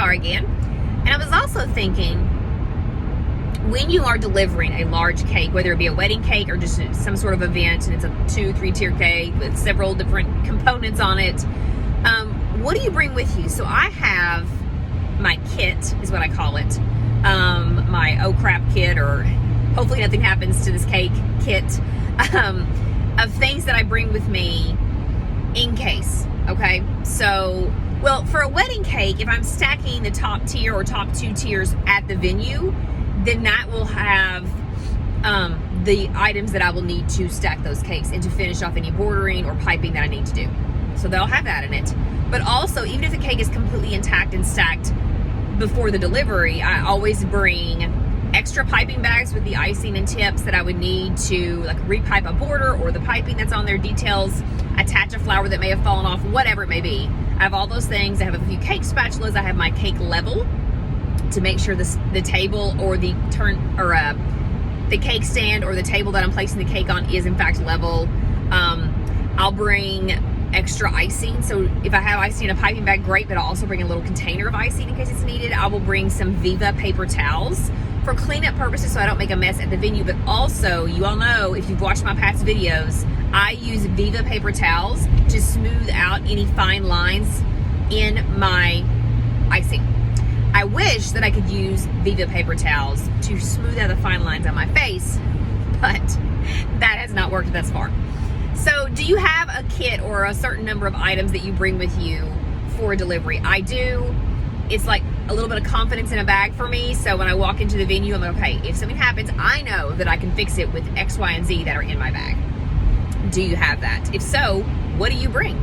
car again. And I was also thinking, when you are delivering a large cake, whether it be a wedding cake or just some sort of event, and it's a 2-3 tier cake with several different components on it, what do you bring with you? So I have my kit, is what I call it, my oh crap kit, or hopefully nothing happens to this cake kit, of things that I bring with me in case. Okay, so, well, for a wedding cake, if I'm stacking the top tier or top 2 tiers at the venue, then that will have the items that I will need to stack those cakes and to finish off any bordering or piping that I need to do. So they'll have that in it. But also, even if the cake is completely intact and stacked before the delivery, I always bring extra piping bags with the icing and tips that I would need to like repipe a border or the piping that's on their details, attach a flower that may have fallen off, whatever it may be. I have all those things. I have a few cake spatulas. I have my cake level to make sure the table or the cake stand or the table that I'm placing the cake on is in fact level. I'll bring extra icing. So if I have icing in a piping bag, great, but I'll also bring a little container of icing in case it's needed. I will bring some Viva paper towels for cleanup purposes so I don't make a mess at the venue. But also, you all know, if you've watched my past videos, I use Viva paper towels to smooth out any fine lines in my icing. I wish that I could use Viva paper towels to smooth out the fine lines on my face, but that has not worked thus far. So do you have a kit or a certain number of items that you bring with you for a delivery? I do. It's like a little bit of confidence in a bag for me. So when I walk into the venue, I'm like, okay, if something happens, I know that I can fix it with X, Y, and Z that are in my bag. Do you have that? If so, what do you bring?